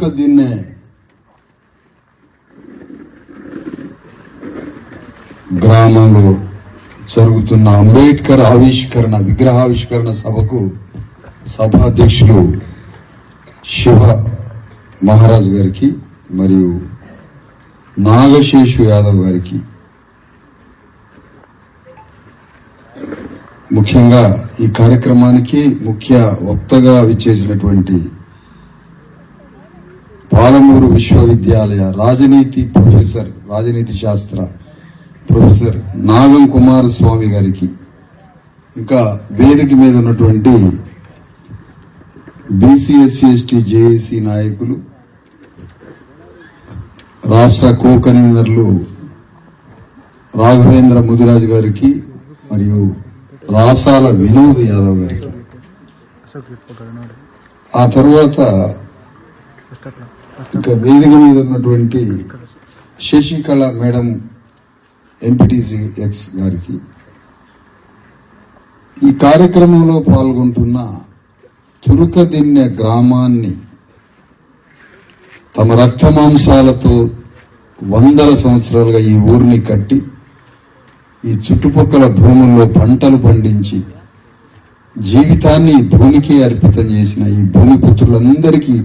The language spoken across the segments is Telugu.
తురుకదిన్నె గ్రామంలో జరుగుతున్న అంబేద్కర్ విగ్రహావిష్కరణ సభకు సభాధ్యక్షులు శివ మహారాజ్ గారికి మరియు నాగశేషు యాదవ్ గారికి, ముఖ్యంగా ఈ కార్యక్రమానికి ముఖ్య వక్తగా విచ్చేసినటువంటి పాలమూరు విశ్వవిద్యాలయ రాజనీతి శాస్త్ర ప్రొఫెసర్ నాగం కుమారస్వామి గారికి, ఇంకా వేదిక మీద ఉన్నటువంటి BCSC/ST జేఏసీ నాయకులు, రాష్ట్ర కన్వీనర్లు రాఘవేంద్ర ముదిరాజు గారికి మరియు రాసాల వినోద్ యాదవ్ గారికి, ఆ తర్వాత ఇంకా వేదిక మీద ఉన్నటువంటి శశికళ మేడం ఎంపీటీసీ ఎక్స్ గారికి, ఈ కార్యక్రమంలో పాల్గొంటున్న తురుకదిన్నె గ్రామాన్ని తమ రక్తమాంసాలతో వందల సంవత్సరాలుగా ఈ ఊరిని కట్టి ఈ చుట్టుపక్కల భూముల్లో పంటలు పండించి జీవితాన్ని భూమికి అర్పితం చేసిన ఈ భూమి పుత్రులందరికీ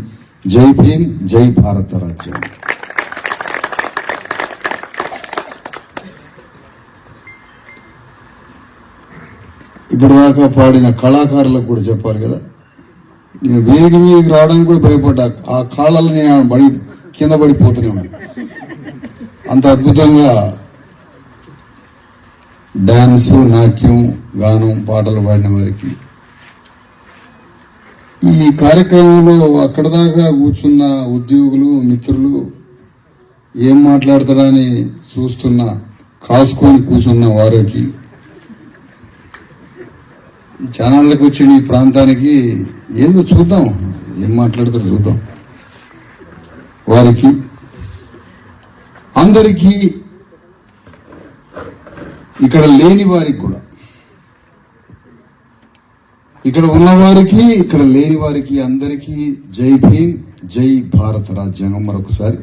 జై భీమ్, జై భారత రాజ్యం. ఇప్పుడు దాకా పాడిన కళాకారులకు కూడా చెప్పాలి కదా, నేను వేదిక మీదకి రావడానికి కూడా భయపడ్డా. ఆ కాళ్ళని నేను కింద పడిపోతున్నాను. అంత అద్భుతంగా డాన్సు, నాట్యం, గానం, పాటలు పాడిన వారికి, ఈ కార్యక్రమంలో అక్కడ దాకా కూర్చున్న ఉద్యోగులు, మిత్రులు ఏం మాట్లాడతారని చూస్తున్న కాసుకొని కూర్చున్న వారికి, ఈ ఛానళ్ళకి వచ్చిన ఈ ప్రాంతానికి ఏందో చూద్దాం, ఏం మాట్లాడతారో చూద్దాం, వారికి అందరికీ, ఇక్కడ లేని వారికి కూడా, ఇక్కడ ఉన్నవారికి, ఇక్కడ లేని వారికి అందరికీ జై భీమ్, జై భారత రాజ్యాంగం. మరొకసారి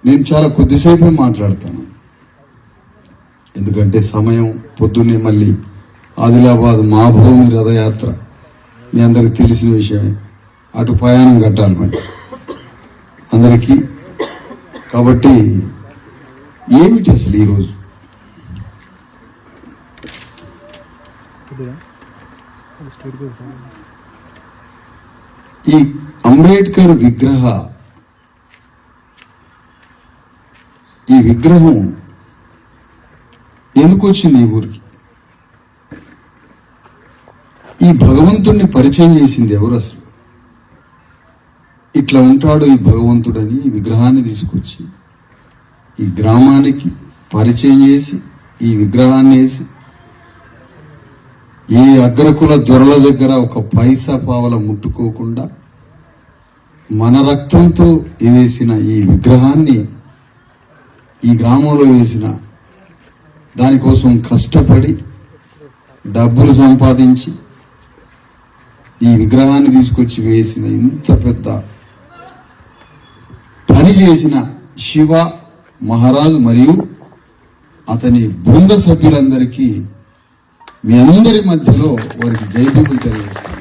నేను చాలా కొద్దిసేపు మాట్లాడతాను, ఎందుకంటే సమయం పొద్దున్నే మళ్ళీ ఆదిలాబాద్ మా భూమి రథయాత్ర మీ అందరికి తెలిసిన విషయమే, అటు ప్రయాణం కట్టాలి మరి అందరికీ. కాబట్టి ఏమిటి అసలు ఈరోజు ఈ అంబేద్కర్ ఈ విగ్రహం ఎందుకు వచ్చింది ఈ ఊరికి? ఈ భగవంతుణ్ణి పరిచయం చేసింది ఎవరు అసలు? ఇట్లా ఉంటాడు ఈ భగవంతుడని ఈ విగ్రహాన్ని తీసుకొచ్చి ఈ గ్రామానికి పరిచయం చేసి ఈ విగ్రహాన్ని వేసి ఏ అగ్రకుల దొరల దగ్గర ఒక పైసా పావల ముట్టుకోకుండా మన రక్తంతో వేసిన ఈ విగ్రహాన్ని ఈ గ్రామంలో వేసిన దానికోసం కష్టపడి డబ్బులు సంపాదించి ఈ విగ్రహాన్ని తీసుకొచ్చి వేసిన, ఇంత పెద్ద పని చేసిన శివ మహారాజు మరియు అతని బృంద సభ్యులందరికీ మీ అందరి మధ్యలో వారికి జైభీములు తెలియజేస్తాను.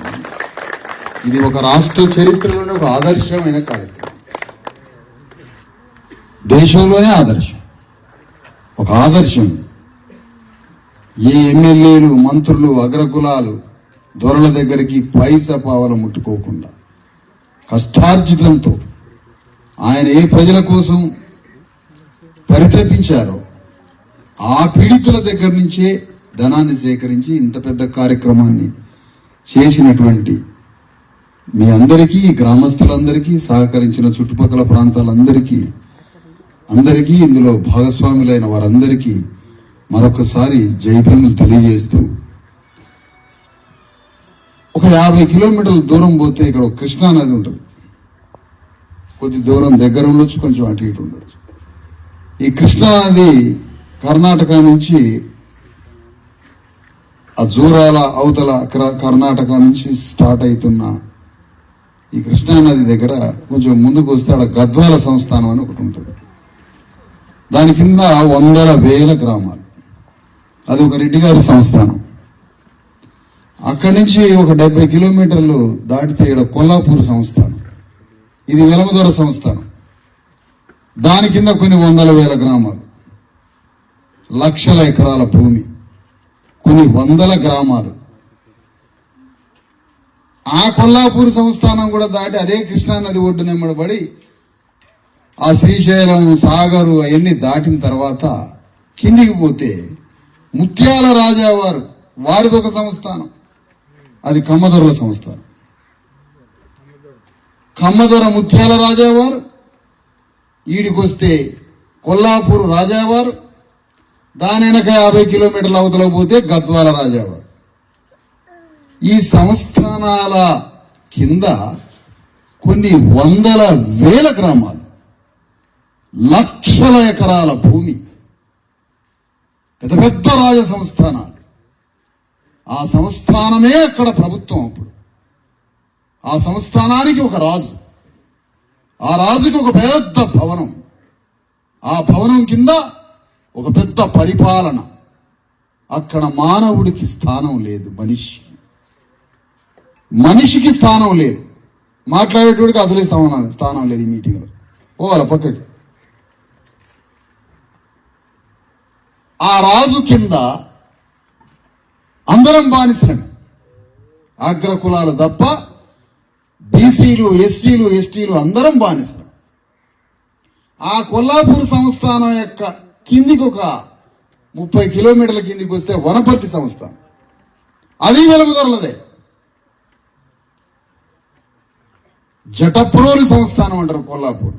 ఇది ఒక రాష్ట్ర చరిత్రలోనే ఒక ఆదర్శమైన కార్యక్రమం, దేశంలోనే ఆదర్శం, ఒక ఆదర్శం. ఏ ఎమ్మెల్యేలు, మంత్రులు, అగ్రకులాలు దొరల దగ్గరికి పైసా పావల ముట్టుకోకుండా కష్టార్జితంతో ఆయన ఏ ప్రజల కోసం పరితపించారో ఆ పీడితుల దగ్గర నుంచే ధనాన్ని సేకరించి ఇంత పెద్ద కార్యక్రమాన్ని చేసినటువంటి మీ అందరికీ, గ్రామస్తులందరికీ, సహకరించిన చుట్టుపక్కల ప్రాంతాలందరికీ, ఇందులో భాగస్వాములైన వారందరికీ మరొకసారి జైభీములు తెలియజేస్తూ, ఒక 50 కిలోమీటర్ల దూరం పోతే ఇక్కడ ఒక కృష్ణా నది ఉంటుంది. కొద్ది దూరం దగ్గర ఉండొచ్చు, కొంచెం అటు ఇటు ఉండొచ్చు. ఈ కృష్ణా నది కర్ణాటక నుంచి ఆ జూరాల అవతల కర్ణాటక నుంచి స్టార్ట్ అవుతున్న ఈ కృష్ణా నది దగ్గర కొంచెం ముందుకు వస్తే అక్కడ గద్వాల సంస్థానం అని ఒకటి ఉంటుంది. దాని కింద వందల వేల గ్రామాలు. అది ఒక రెడ్డి గారి సంస్థానం. అక్కడి నుంచి ఒక 70 కిలోమీటర్లు దాటితే ఇక్కడ కొల్లాపూర్ సంస్థానం, ఇది వెలమదొర సంస్థానం. దాని కింద కొన్ని వందల వేల గ్రామాలు, లక్షల ఎకరాల భూమి, కొన్ని వందల గ్రామాలు. ఆ కొల్లాపూర్ సంస్థానం కూడా దాటి అదే కృష్ణానది ఒడ్డునెమ్మడబడి ఆ శ్రీశైలం సాగరు అవన్నీ దాటిన తర్వాత కిందికి పోతే ముత్యాల రాజావారు, వారిది ఒక సంస్థానం, అది కమ్మదొరల సంస్థానం. కమ్మదొర ముత్యాల రాజావారు, ఈడికొస్తే కొల్లాపూర్ రాజావారు, దాని వెనక 50 కిలోమీటర్ల అవతల పోతే గద్వాల రాజావారు. ఈ సంస్థానాల కింద కొన్ని వందల వేల గ్రామాలు, లక్షల ఎకరాల భూమి, పెద్ద పెద్ద రాజ సంస్థానాలు. ఆ సంస్థానమే అక్కడ ప్రభుత్వం. అప్పుడు ఆ సంస్థానానికి ఒక రాజు, ఆ రాజుకి ఒక పెద్ద భవనం, ఆ భవనం కింద ఒక పెద్ద పరిపాలన. అక్కడ మానవుడికి స్థానం లేదు, మనిషికి స్థానం లేదు, మాట్లాడేటోడికి అసలే స్థానం లేదు. ఈ మీటింగ్లో పోవాల పక్కకి. ఆ రాజు కింద అందరం బానిసలమే, అగ్రకులాలు తప్ప బీసీలు, ఎస్సీలు, ఎస్టీలు అందరం బానిసలు. ఆ కొల్లాపూర్ సంస్థానం యొక్క కిందికి ఒక 30 కిలోమీటర్ల కిందికి వస్తే వనపర్తి సంస్థానం, అది వెలమదొరలదే. జటప్రోలు సంస్థానం అంటారు కొల్లాపూర్.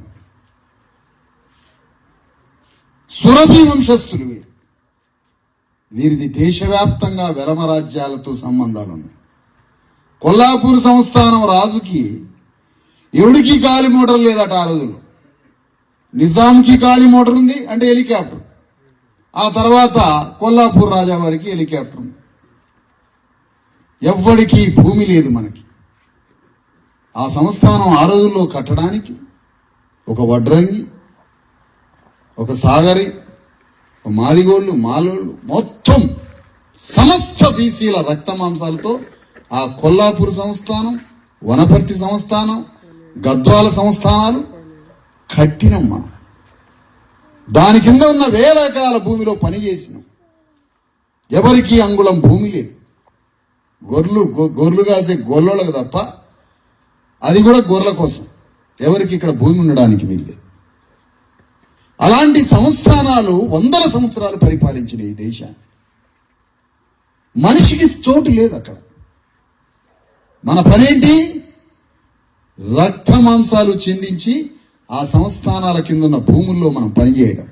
సురభి వంశస్థులు వీరిది దేశవ్యాప్తంగా వెలమ రాజ్యాలతో సంబంధాలు ఉన్నాయి. కొల్లాపూర్ సంస్థానం రాజుకి ఎవడికి గాలి మోటార్ లేదట ఆ రోజుల్లో. నిజాంకి గాలి మోటార్ ఉంది, అంటే హెలికాప్టర్. ఆ తర్వాత కొల్లాపూర్ రాజా వారికి హెలికాప్టర్ ఉంది. ఎవ్వడికి భూమి లేదు మనకి. ఆ సంస్థానం ఆ రోజుల్లో కట్టడానికి ఒక వడ్రంగి, ఒక సాగరి, ఒక మాదిగోళ్ళు, మాలోళ్ళు, మొత్తం సమస్త బీసీల రక్త మాంసాలతో ఆ కొల్లాపూర్ సంస్థానం, వనపర్తి సంస్థానం, గద్వాల సంస్థానాలు కట్టినమ్మా. దాని కింద ఉన్న వేల ఎకరాల భూమిలో పనిచేసినాం. ఎవరికి అంగుళం భూమి లేదు. గొర్రెలు కాసే గొర్రెలకు తప్ప, అది కూడా గొర్రెల కోసం, ఎవరికి ఇక్కడ భూమి ఉండడానికి వీల్లేదు. అలాంటి సంస్థానాలు వందల సంవత్సరాలు పరిపాలించిన ఈ దేశాన్ని. మనిషికి చోటు లేదు అక్కడ. మన పనేంటి? రక్త మాంసాలు చెందించి ఆ సంస్థానాల కింద ఉన్న భూముల్లో మనం పనిచేయడం.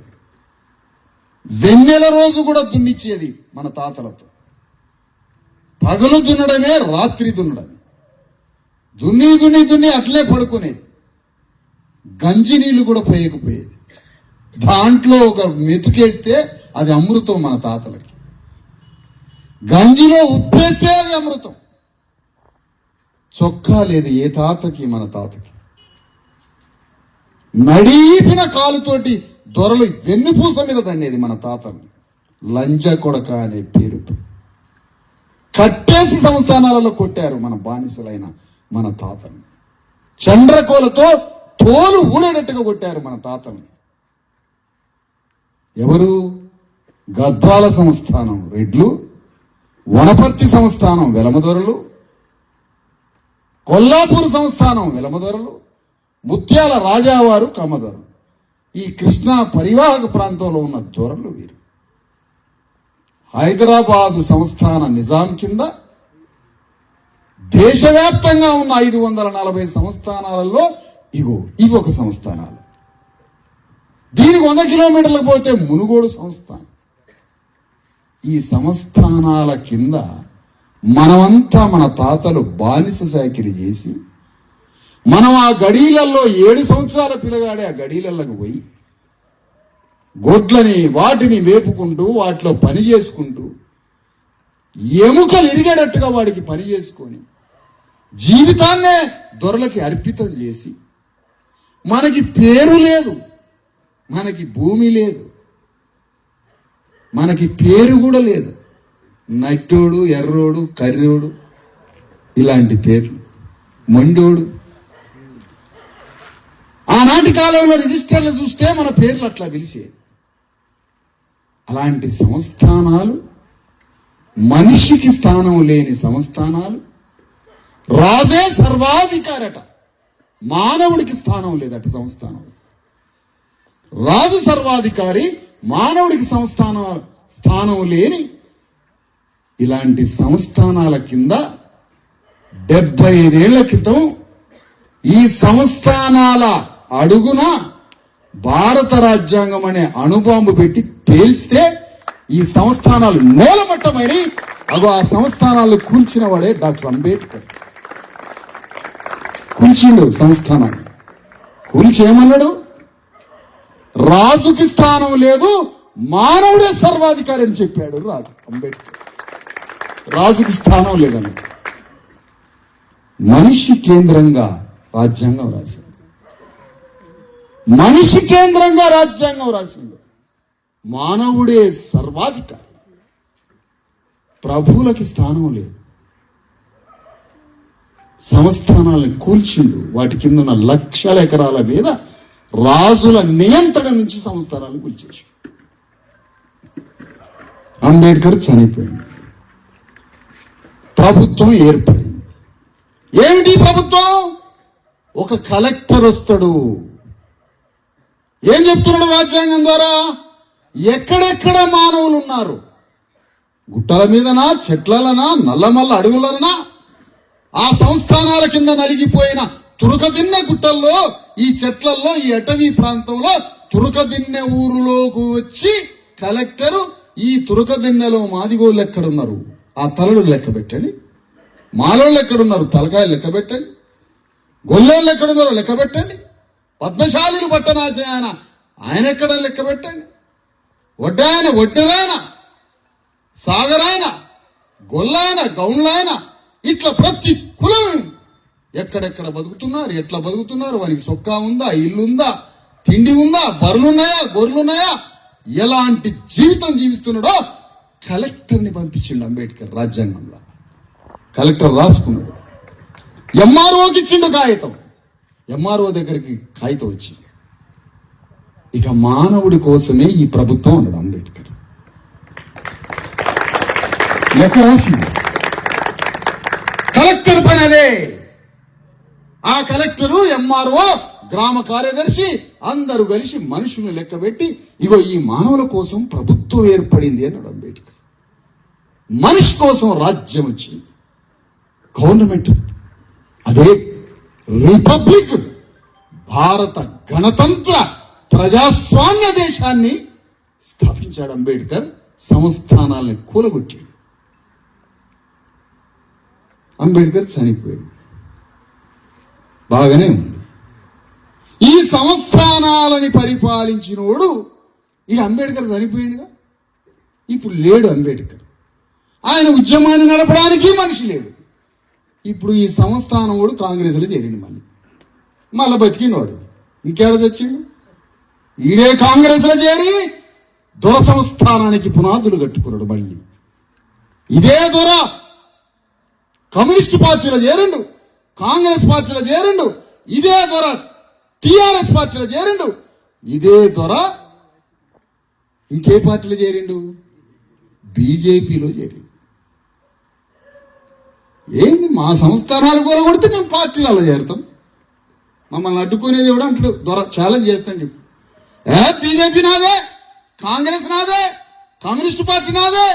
వెన్నెల రోజు కూడా దున్నిచ్చేది మన తాతలతో. పగలు దున్నడమే, రాత్రి దున్నడమే. దున్ని దున్ని దున్ని అట్లే పడుకునేది. గంజి నీళ్లు కూడా పోయకపోయేది. దాంట్లో ఒక మెతుకేస్తే అది అమృతం మన తాతలకి. గంజిలో ఉప్పేస్తే అది అమృతం. చొక్కా లేదు ఏ తాతకి, మన తాతకి. నడీపిన కాలుతోటి దొరలు వెన్నుపూస మీద తన్నేది మన తాతల్ని. లంజ కొడక అనే పేరుతో కట్టేసి సంస్థానాలలో కొట్టారు మన బానిసలైన మన తాతల్ని. చండ్రకోలతో తోలు ఊడేటట్టుగా కొట్టారు మన తాతల్ని. ఎవరు? గద్వాల సంస్థానం రెడ్లు, వనపర్తి సంస్థానం వెలమదొరలు, కొల్లాపూర్ సంస్థానం వెలమదొరలు, ముత్యాల రాజావారు కమ్మదొరలు. ఈ కృష్ణా పరివాహక ప్రాంతంలో ఉన్న దొరలు వీరు. హైదరాబాదు సంస్థాన నిజాం కింద దేశవ్యాప్తంగా ఉన్న 540 సంస్థానాలలో ఇవి ఒక సంస్థానాలు. దీనికి 100 కిలోమీటర్లకు పోతే మునుగోడు సంస్థానం. ఈ సంస్థానాల కింద మనమంతా, మన తాతలు బానిస చాకిరీ చేసి, మనం ఆ గడీలల్లో 7 సంవత్సరాల పిల్లగాడే ఆ గడీలలోకి పోయి గొడ్లని వాటిని వేపుకుంటూ వాటిలో పని చేసుకుంటూ ఎముకలు ఇరిగేటట్టుగా వాడికి పని చేసుకొని జీవితాన్నే దొరలకి అర్పితం చేసి మనకి పేరు లేదు, మనకి భూమి లేదు, మనకి పేరు కూడా లేదు. నట్టోడు, ఎర్రోడు, కర్రోడు ఇలాంటి పేర్లు, మొండోడు. ఆనాటి కాలంలో రిజిస్టర్లు చూస్తే మన పేర్లు అట్లా పిలిచేది. అలాంటి సంస్థానాలు, మనిషికి స్థానం లేని సంస్థానాలు. రాజే సర్వాధికారట, మానవుడికి స్థానం లేదట సంస్థానం. రాజు సర్వాధికారి, మానవుడికి స్థానం లేని ఇలాంటి సంస్థానాల కింద 75 ఏళ్ల క్రితం ఈ సంస్థానాల అడుగున భారత రాజ్యాంగం అనే అణుబాంబు పెట్టి పేల్స్తే ఈ సంస్థానాలు నేలమట్టమని ఆ సంస్థానాలు కూల్చిన వాడే డాక్టర్ అంబేద్కర్. కూల్చిండు సంస్థానాలు. కూల్చేమన్నాడు? రాజుకి స్థానం లేదు, మానవుడే సర్వాధికారి అని చెప్పాడు రాజు అంబేద్కర్. రాజుకి స్థానం లేదని మనిషి కేంద్రంగా రాజ్యాంగం రాసింది. మనిషి కేంద్రంగా రాజ్యాంగం రాసింది. మానవుడే సర్వాధికారి, ప్రభువులకి స్థానం లేదు. సంస్థానాలను కూల్చిండు. వాటి కింద ఉన్న లక్షల ఎకరాల మీద రాజుల నియంత్రణ నుంచి సంస్థానాలను కూల్చేసి అంబేద్కర్ చనిపోయింది. ప్రభుత్వం ఏర్పడింది. ఏమిటి ప్రభుత్వం? ఒక కలెక్టర్ వస్తాడు. ఏం చెప్తున్నాడు రాజ్యాంగం ద్వారా? ఎక్కడెక్కడ మానవులు ఉన్నారు, గుట్టల మీదనా, చెట్లలనా, నల్లమల్ల అడుగులనా, ఆ సంస్థానాల కింద నలిగిపోయిన తురకదిన్నె గుట్టల్లో, ఈ చెట్లల్లో, ఈ అటవీ ప్రాంతంలో తురకదిన్నె ఊరులోకి వచ్చి కలెక్టరు ఈ తురకదిన్నెలో మాదిగోళ్ళు ఎక్కడున్నారు ఆ తలలు లెక్క పెట్టండి, మాలోళ్ళు ఎక్కడున్నారు తలకాయలు లెక్క పెట్టండి, గొల్లోళ్ళు ఎక్కడున్నారో లెక్క పెట్టండి, పద్మశాలిని పట్టణాశయాన ఆయన ఎక్కడ లెక్క పెట్టండి, వడ్డాయన, వడ్డెలాయన, సాగరాయన, గొల్లాయన, గౌండ్లాయన, ఇట్లా ప్రతి కులం ఎక్కడెక్కడ బతుకుతున్నారు, ఎట్లా బతుకుతున్నారు, వారికి సొక్కా ఉందా, ఇల్లుందా, తిండి ఉందా, బర్రెలున్నాయా, గొర్రెలున్నాయా, ఎలాంటి జీవితం జీవిస్తున్నాడో కలెక్టర్ని పంపించిండు అంబేద్కర్. రాజ్యాంగంలో కలెక్టర్ రాసుకున్నాడు. ఎంఆర్ఓకి ఇచ్చిండు కాగితం. ఎంఆర్ఓ దగ్గరికి కాగితం వచ్చింది. ఇక మానవుడి కోసమే ఈ ప్రభుత్వం అన్నాడు అంబేద్కర్. లెక్క రాసింది. కలెక్టర్ పని అదే. ఆ కలెక్టరు, ఎంఆర్ఓ, గ్రామ కార్యదర్శి అందరూ కలిసి మనుషులను లెక్క పెట్టి ఇగో ఈ మానవుల కోసం ప్రభుత్వం ఏర్పడింది అన్నాడు అంబేద్కర్. మనిషి కోసం రాజ్యం వచ్చింది, గవర్నమెంట్. అదే రిపబ్లిక్, భారత గణతంత్ర ప్రజాస్వామ్య దేశాన్ని స్థాపించాడు అంబేద్కర్. సంస్థానాలను కూలగొట్టాడు. అంబేద్కర్ చనిపోయాడు. బాగానే ఉంది. ఈ సంస్థానాలని పరిపాలించినోడు ఇక అంబేద్కర్ చనిపోయాడుగా. ఇప్పుడు లేడు అంబేద్కర్. ఆయన ఉద్యమాన్ని నడపడానికి మనిషి లేడు. ఇప్పుడు ఈ సంస్థానం వాడు కాంగ్రెస్లో చేరిండు. మళ్ళీ బతికినవాడు ఇంకేడ చచ్చిండు. ఈడే కాంగ్రెస్లో చేరి దొర సంస్థానానికి పునాదులు కట్టుకున్నాడు. మళ్ళీ ఇదే దొర కమ్యూనిస్ట్ పార్టీలో చేరిండు, కాంగ్రెస్ పార్టీలో చేరిండు. ఇదే దొర టిఆర్ఎస్ పార్టీలో చేరిండు. ఇదే దొర ఇంకే పార్టీలో చేరిండు? బీజేపీలో చేరిండు. ఏంది మా సంస్థానాలు కూలగొడితే మేము పార్టీలలో చేరుతాం, మమ్మల్ని అడ్డుకునేది ఎవడు అంటాడు. దొర ఛాలెంజ్ చేస్తాండి. బీజేపీ నాదే, కాంగ్రెస్ నాదే, కమ్యూనిస్ట్ పార్టీ నాదే,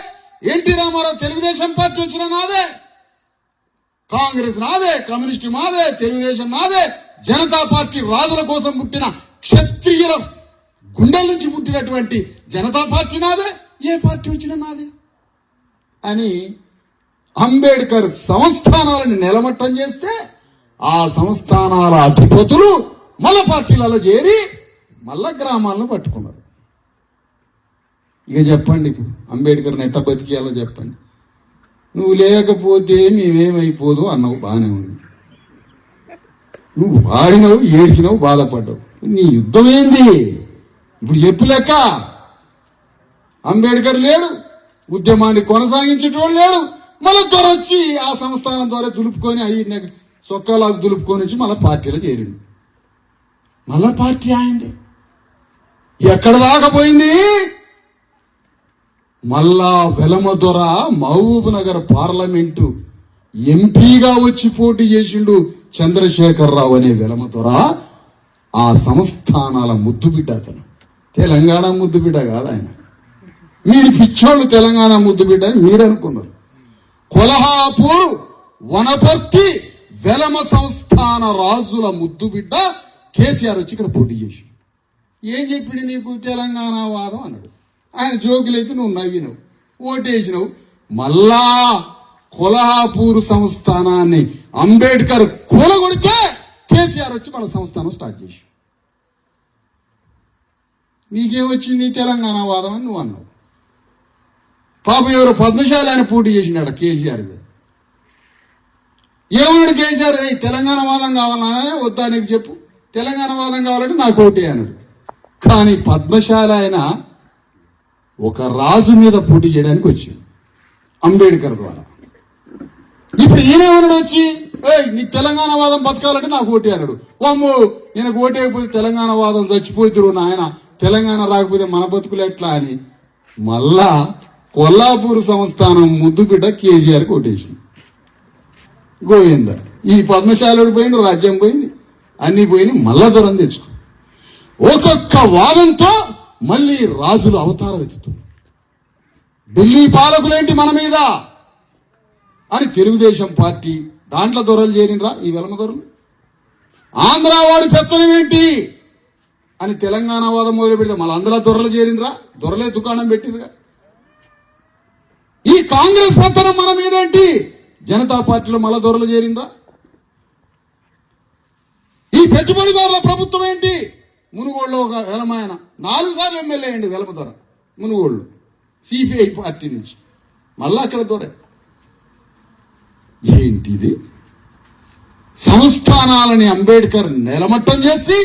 ఎన్టీ రామారావు తెలుగుదేశం పార్టీ వచ్చిన నాదే, కాంగ్రెస్ నాదే, కమ్యూనిస్ట్ నాదే, తెలుగుదేశం నాదే, జనతా పార్టీ రాజుల కోసం పుట్టిన క్షత్రియుల గుండెల నుంచి పుట్టినటువంటి జనతా పార్టీ నాదే, ఏ పార్టీ వచ్చినా నాదే అని అంబేద్కర్ సంస్థానాలను నిలమట్టం చేస్తే ఆ సంస్థానాల అధిపతులు మళ్ళా పార్టీలలో చేరి మళ్ళా గ్రామాలను పట్టుకున్నారు. ఇక చెప్పండి, అంబేద్కర్ని ఎట్ట బతికేయాలో చెప్పండి. నువ్వు లేకపోతే మేమేమైపోదు అన్నావు, బాగానే ఉంది. నువ్వు ఆడినవు, ఏడ్చినావు, బాధపడ్డావు. నీ యుద్ధం ఏంది ఇప్పుడు చెప్పు లెక్క. అంబేద్కర్ లేడు, ఉద్యమాన్ని కొనసాగించేటోడు లేడు, మళ్ళీ దొరొచ్చి ఆ సంస్థానం ద్వారా దులుపుకొని అయ్యి సొక్కాలకు దులుపుకొని వచ్చి మళ్ళీ పార్టీలో చేరిండు. మళ్ళా పార్టీ అయింది. ఎక్కడ దాకపోయింది? మళ్ళా వెలమదొర మహబూబ్ నగర్ పార్లమెంటు ఎంపీగా వచ్చి పోటీ చేసిండు చంద్రశేఖరరావు అనే వెలమదొర. ఆ సంస్థానాల ముద్దుబిడ్డ అతను. తెలంగాణ ముద్దుబిడ్డ కాదు ఆయన. మీరు పిచ్చోళ్ళు తెలంగాణ ముద్దుబిడ్డ అని మీరు అనుకున్నారు. కొల్హాపూర్, వనపర్తి, వెలమ సంస్థాన రాజుల ముద్దుబిడ్డ కేసీఆర్ వచ్చి ఇక్కడ పోటీ చేసి ఏం చెప్పిండు నీకు? తెలంగాణ వాదం అన్నాడు. ఆయన జోకులైతే నువ్వు నవ్వినవు, ఓటేసినవు. మళ్ళా కొల్హాపూర్ సంస్థానాన్ని అంబేద్కర్ కూలగొడితే కేసీఆర్ వచ్చి మన సంస్థానం స్టార్ట్ చేసి నీకేమొచ్చింది? తెలంగాణ వాదం అని నువ్వు అన్నావు. పాప ఎవరు పద్మశాలి ఆయన పోటీ చేసినాడు కేసీఆర్ మీద. ఏమన్నాడు కేసీఆర్? తెలంగాణ వాదం కావాలన్నా వద్దా నీకు చెప్పు, తెలంగాణ వాదం కావాలంటే నాకు ఓటే అన్నాడు. కానీ పద్మశాలి ఆయన ఒక రాజు మీద పోటీ చేయడానికి వచ్చింది అంబేద్కర్ ద్వారా. ఇప్పుడు ఈయనేమన్నాడు వచ్చి, నీకు తెలంగాణ వాదం బతకాలంటే నాకు ఓటే అన్నాడు. అమ్మో ఈయనకు ఓటేయకపోతే తెలంగాణ వాదం చచ్చిపోతురు నాయన, తెలంగాణ రాకపోతే మన బతుకులు ఎట్లా అని మళ్ళా కొల్లాపూర్ సంస్థానం ముద్దుబిడ్డ కేసీఆర్కి ఓటేసింది. గోవింద ఈ పద్మశాలుడు పోయిండు, రాజ్యం పోయింది, అన్ని పోయింది. మళ్ళా దూరం తెచ్చుకో. ఒక్కొక్క వాదంతో మళ్ళీ రాజులు అవతారం ఎత్తుతున్నారు. ఢిల్లీ పాలకులేంటి మన మీద అని తెలుగుదేశం పార్టీ దాంట్లో దొరలు చేరినరా ఈ వెలమ దొరలు. ఆంధ్ర వాడి పెత్తనం ఏంటి అని తెలంగాణ వాదం మొదలు పెడితే మళ్ళీ ఆంధ్ర దొరలు చేరినరా, దొరలే దుకాణం పెట్టినరా. ఈ కాంగ్రెస్ పెత్తనం మన మీద ఏంటి, జనతా పార్టీలో మళ్ళా దొరలు చేరినరా. ఈ పెట్టుబడిదారుల ప్రభుత్వం ఏంటి, మునుగోడులో ఒక వెలమాయన 4 సార్లు ఎమ్మెల్యే అండి వెలమ దొర మునుగోడులో సిపిఐ పార్టీ నుంచి. మళ్ళా అక్కడ దొర ఏంటిది? సంస్థానాలని అంబేద్కర్ నిలమట్టం చేసి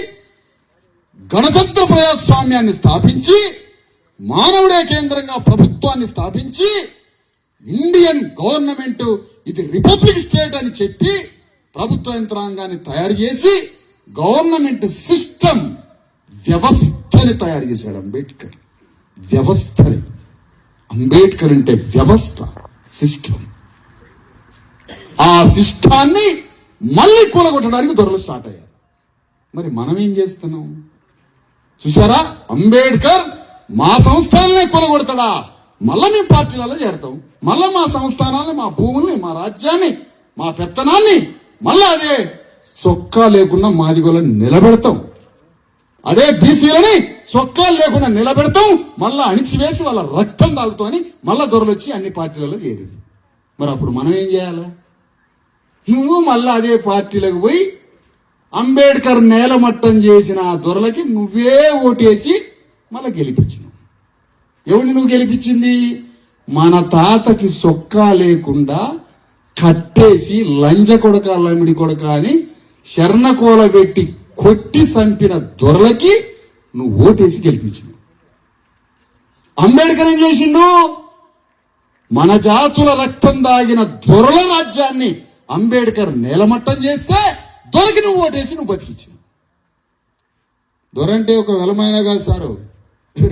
గణతంత్ర ప్రజాస్వామ్యాన్ని స్థాపించి మానవుడే కేంద్రంగా ప్రభుత్వాన్ని స్థాపించి ఇండియన్ గవర్నమెంట్ ఇది రిపబ్లిక్ స్టేట్ అని చెప్పి ప్రభుత్వ యంత్రాంగాన్ని తయారు చేసి గవర్నమెంట్ సిస్టమ్ వ్యవస్థని తయారు చేశాడు అంబేద్కర్. వ్యవస్థని. అంబేద్కర్ అంటే వ్యవస్థ, సిస్టమ్. ఆ సిస్టాన్ని మళ్ళీ కూలగొట్టడానికి దొరలు స్టార్ట్ అయ్యారు. మరి మనం ఏం చేస్తున్నాం చూసారా? అంబేద్కర్ మా సంస్థానాలనే కూలగొడతాడా, మళ్ళా మేము పార్టీలలో చేరతాం, మళ్ళా మా సంస్థానాలని, మా భూముల్ని, మా రాజ్యాన్ని, మా పెత్తనాన్ని మళ్ళా అదే సొక్కా లేకుండా మాదిగోళ్ళని నిలబెడతాం. అదే బీసీలని సొక్కాలు లేకుండా నిలబెడతాం, మళ్ళా అణిచివేసి వాళ్ళ రక్తం తాగుతామని మళ్ళా దొరలు వచ్చి అన్ని పార్టీలలో చేరి. మరి అప్పుడు మనం ఏం చేయాలి? నువ్వు మళ్ళా అదే పార్టీలకు పోయి అంబేద్కర్ నేలమట్టం చేసిన ఆ దొరలకి నువ్వే ఓటేసి మళ్ళా గెలిపించినావు. ఎవరిని నువ్వు గెలిపించింది? మన తాతకి సొక్కా లేకుండా కట్టేసి లంజ కొడక లమిడి కొడక అని శరణకోల పెట్టి కొట్టి చంపిన దొరలకి నువ్వు ఓటేసి గెలిపించినావు. అంబేద్కర్ ఏం చేసిండు? మన జాతుల రక్తం దాగిన దొరల రాజ్యాన్ని అంబేద్కర్ నేలమట్టం చేస్తే దొరకి నువ్వు ఓటేసి నువ్వు బతికించినావు. దొర అంటే ఒక వెలమైన కాదు సారు,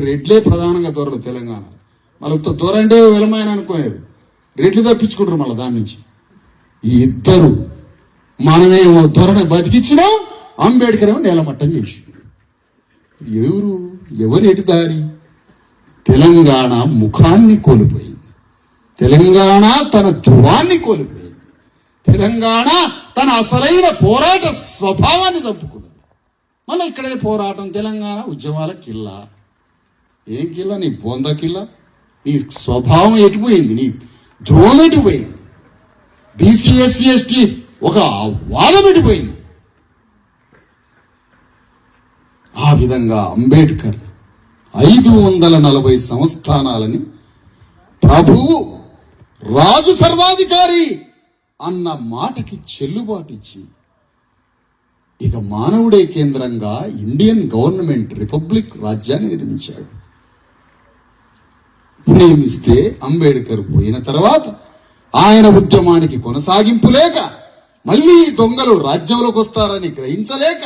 రెడ్లే ప్రధానంగా దొరలు తెలంగాణ. మళ్ళీ దొర అంటే వెలమైన అనుకోలేదు, రెడ్లు తప్పించుకుంటారు మళ్ళీ దాని నుంచి. ఈ ఇద్దరు మనమేమో దొరని బతికించినాం, అంబేద్కర్ ఏమో నేలమట్టం చేసి. ఎవరు ఎటు దారి? తెలంగాణ ముఖాన్ని కోల్పోయింది, తెలంగాణ తన ధ్రువాన్ని కోల్పోయింది, తెలంగాణ తన అసలైన పోరాట స్వభావాన్ని చంపుకున్నది. మళ్ళీ ఇక్కడే పోరాటం. తెలంగాణ ఉద్యమాల కిల్లా. ఏం కిల్లా? నీ బొంద కిల్లా. నీ స్వభావం ఎటుపోయింది, నీ ధ్రువం ఎటుపోయింది, బీసీ ఎస్సీ ఎస్టీ ఒక వాదం ఎటుపోయింది. ఆ విధంగా అంబేద్కర్ 540 సంస్థానాలని ప్రభువు రాజు సర్వాధికారి అన్న మాటకి చెల్లుబాటు ఇచ్చి ఇక మానవుడే కేంద్రంగా ఇండియన్ గవర్నమెంట్ రిపబ్లిక్ రాజ్యాన్ని నిర్మించాడు. నియమిస్తే అంబేద్కర్ పోయిన తర్వాత ఆయన ఉద్యమానికి కొనసాగింపు లేక, మళ్ళీ ఈ దొంగలు రాజ్యంలోకి వస్తారని గ్రహించలేక,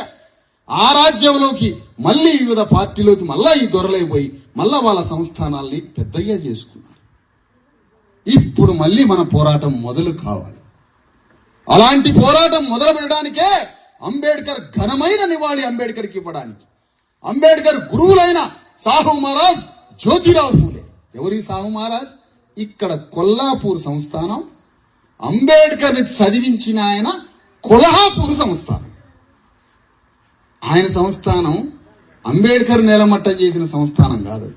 ఆ రాజ్యంలోకి మళ్ళీ వివిధ పార్టీలోకి మళ్ళా ఈ దొరలైపోయి మళ్ళా వాళ్ళ సంస్థానాల్ని పెద్దయ్యా చేసుకున్నారు. ఇప్పుడు మళ్ళీ మన పోరాటం మొదలు కావాలి. అలాంటి పోరాటం మొదలు పెట్టడానికే అంబేద్కర్ ఘనమైన నివాళి అంబేద్కర్కి ఇవ్వడానికి. అంబేద్కర్ గురువులైన సాహు మహారాజ్, జ్యోతిరావు ఫూలే. ఎవరి సాహు మహారాజ్? ఇక్కడ కొల్లాపూర్ సంస్థానం. అంబేద్కర్ని చదివించిన ఆయన కొల్హాపూర్ సంస్థానం. ఆయన సంస్థానం అంబేద్కర్ నేలమట్టం చేసిన సంస్థానం కాదు.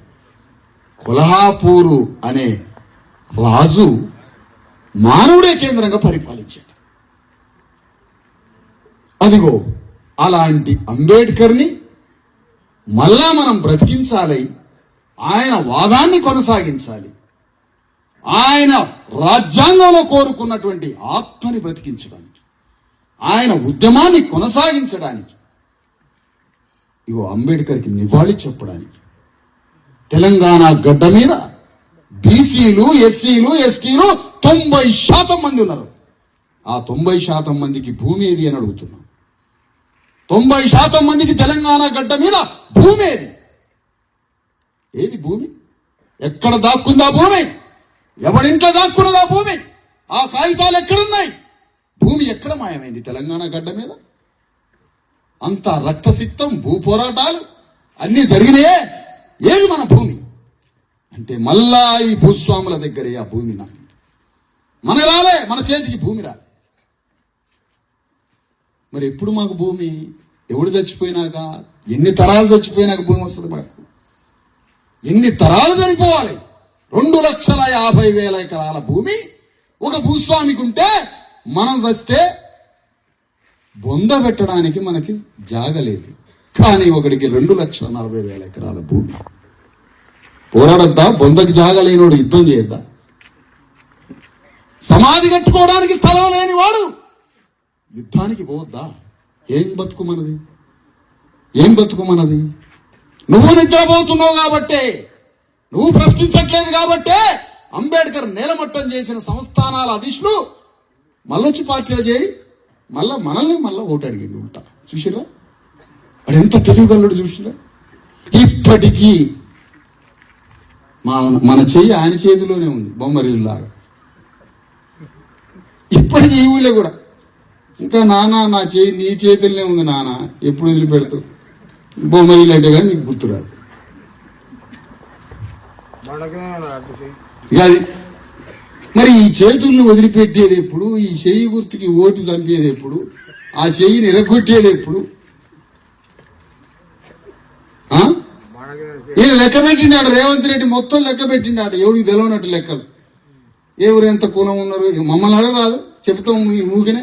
కొల్హాపూరు అనే రాజు మానవుడే కేంద్రంగా పరిపాలించాడు. అదిగో అలాంటి అంబేద్కర్ని మళ్ళా మనం బ్రతికించాలి. ఆయన వాదాన్ని కొనసాగించాలి. ఆయన రాజ్యాంగంలో కోరుకున్నటువంటి ఆత్మని బ్రతికించడానికి, ఆయన ఉద్యమాన్ని కొనసాగించడానికి, ఇగో అంబేద్కర్కి నివాళి చెప్పడానికి తెలంగాణ గడ్డ మీద బీసీలు, ఎస్సీలు, ఎస్టీలు 90% మంది ఉన్నారు. ఆ 90% మందికి భూమి ఏది అని అడుగుతున్నాం. 90% మందికి తెలంగాణ గడ్డ మీద భూమి ఏది? ఏది భూమి? ఎక్కడ దాక్కుందా భూమి? ఎవరింట్లో దాక్కున్నదా భూమి? ఆ కాగితాలు ఎక్కడున్నాయి? భూమి ఎక్కడ మాయమైంది తెలంగాణ గడ్డ మీద? అంత రక్తసిక్తం, భూ పోరాటాలు అన్నీ జరిగినాయే. ఏది మన భూమి అంటే మళ్ళా ఈ భూస్వాముల దగ్గరే ఆ భూమి నాని. మన రాలే, మన చేతికి భూమి రాలే. మరి ఎప్పుడు మాకు భూమి? ఎవడు చచ్చిపోయినాక, ఎన్ని తరాలు చచ్చిపోయినాక భూమి వస్తుంది మాకు? ఎన్ని తరాలు చనిపోవాలి? 2,50,000 ఎకరాల భూమి ఒక భూస్వామికి ఉంటే, మనం చస్తే బొంద పెట్టడానికి మనకి జాగలేదు. కానీ ఒకడికి 2,40,000 ఎకరాల భూమి. పోరాడద్దా? బొందకి జాగలేనోడు యుద్ధం చేయద్దా? సమాధి కట్టుకోవడానికి స్థలం లేనివాడు యుద్ధానికి పోవద్దా? ఏం బతుకుమన్నది? ఏం బతుకుమన్నది? నువ్వు నిద్రపోతున్నావు కాబట్టే, నువ్వు ప్రశ్నించట్లేదు కాబట్టే అంబేద్కర్ నేలమట్టం చేసిన సంస్థానాల అధీశులు మళ్ళొచ్చి పార్టీలో చేరి మనల్ని ఓటు అడిగిండు ఉంటా. చూసిరా వాడు ఎంత తెలివిగలడు? చూసిరా ఇప్పటికీ మన చెయ్యి ఆయన చేతిలోనే ఉంది, బొమ్మరిల్లాగా. ఇప్పటికీ ఈ ఊళ్ళో కూడా ఇంకా నాన్న నా చేయి నీ చేతుల్లోనే ఉంది నాన్న, ఎప్పుడు వదిలిపెడతావు? బొమ్మరిల్లు అంటే కానీ నీకు గుర్తురాదు. అది మరి ఈ చేతుల్ని వదిలిపెట్టేది ఎప్పుడు? ఈ చెయ్యి గుర్తుకి ఓటు చంపేది ఎప్పుడు? ఆ చెయ్యిని ఎరగొట్టేది ఎప్పుడు? ఈయన లెక్క పెట్టినాడు, రేవంత్ రెడ్డి మొత్తం లెక్క పెట్టినాడు. ఎవడికి తెలియనట్టు లెక్కలు. ఎవరు ఎంత కులం ఉన్నారు మమ్మల్ని అడగరాదు, చెప్తాం ఊగినే.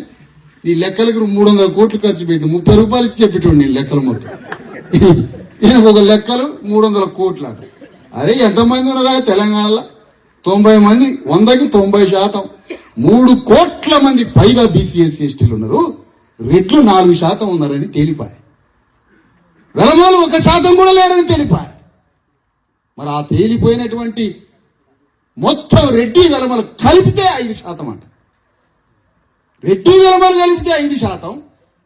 నీ లెక్కలకి 300 కోట్లు ఖర్చు పెట్టి 30 రూపాయలు ఇచ్చి చెప్పేటోడు నేను లెక్కలు మొత్తం. ఈయన ఒక లెక్కలు 300 కోట్లు అట. అరే ఎంతమంది ఉన్నారా తెలంగాణలో? 90 మంది, 100కి 90%. 3 కోట్ల మంది పైగా బీసీ ఎస్సీ ఎస్టీలు ఉన్నారు. రెడ్లు 4% ఉన్నారని తేలిపాయి. వెలమలు 1% కూడా లేరని తేలిపాయి. మరి ఆ తేలిపోయినటువంటి మొత్తం రెడ్డి వెలమలు కలిపితే 5% అంట. రెడ్డి వెలమలు కలిపితే 5%,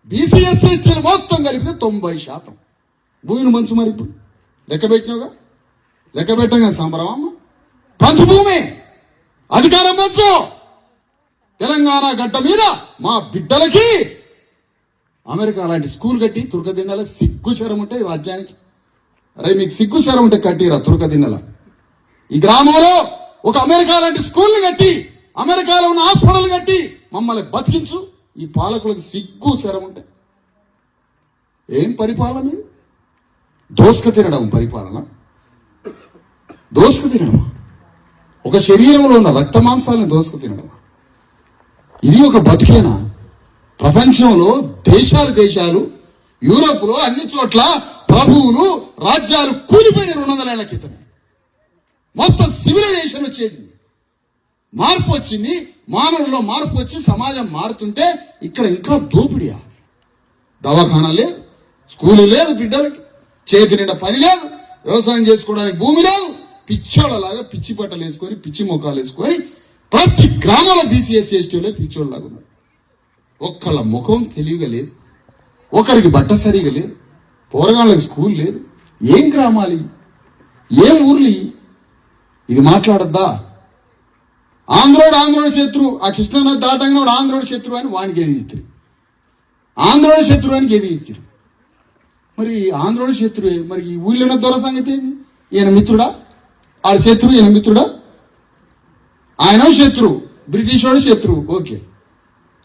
బీసీ ఎస్సీ ఎస్టీలు మొత్తం కలిపితే 90%. భూమిని మంచు. మరి ఇప్పుడు లెక్క పెట్టినావుగా, లెక్క పెట్టగా సంబరమమ్మ. పంచు భూమి, అధికారం పంచు. తెలంగాణ గడ్డ మీద మా బిడ్డలకి అమెరికా లాంటి స్కూల్ కట్టి తురకదిన్నెల సిగ్గు శరం ఉంటే రాజ్యానికి. అరే మీకు సిగ్గు శరం ఉంటే కట్టిరా తురకదిన్నెల. ఈ గ్రామంలో ఒక అమెరికా లాంటి స్కూల్ని కట్టి, అమెరికాలో ఉన్న హాస్పిటల్ కట్టి మమ్మల్ని బతికించు. ఈ పాలకులకు సిగ్గు శరం ఉంటే ఏం పరిపాలన? దోసుక తినడం పరిపాలన? దోసుకు తినడమా? ఒక శరీరంలో ఉన్న రక్త మాంసాలను దోసుకు తినడమా? ఇది ఒక బతికేనా? ప్రపంచంలో దేశాలు యూరోప్లో అన్ని చోట్ల ప్రభువులు రాజ్యాలు కూలిపోయిన 200 ఏళ్ల క్రితమే. మొత్తం సివిలైజేషన్ వచ్చేది, మార్పు వచ్చింది, మానవుల్లో మార్పు వచ్చి సమాజం మారుతుంటే ఇక్కడ ఇంకా దోపిడియా? దవాఖానా లేదు, స్కూలు లేదు, బిడ్డలకి చేతి నిండా పని లేదు, వ్యవసాయం చేసుకోవడానికి భూమి లేదు. పిచ్చోళ్ళలాగా పిచ్చి బట్టలు వేసుకొని పిచ్చి ముఖాలు వేసుకొని ప్రతి గ్రామంలో బీసీఎస్సీ ఎస్టీలో పిచ్చోళ్ళలాగా ఉన్నారు. ఒక్కళ్ళ ముఖం తెలివిగా లేదు, ఒకరికి బట్ట సరిగా లేదు, పోరగాళ్ళకి స్కూల్ లేదు. ఏం గ్రామాలు, ఏం ఊర్లు? ఇది మాట్లాడద్దా? ఆంధ్రోడు శత్రు, ఆ కృష్ణానది దాటంగా వాడు ఆంధ్రోడు శత్రు అని వానికి ఎదిగిస్తారు, ఆంధ్రోడు శత్రు అని ఎదిగిస్తారు. మరి ఆంధ్రోడు శత్రువే, మరి ఈ ఊళ్ళో దొర సంగతి ఏంది? ఈయన మిత్రుడా? ఆడ శత్రువు, ఈయన మిత్రుడా? ఆయన శత్రువు, బ్రిటిష్ వాడు శత్రువు, ఓకే.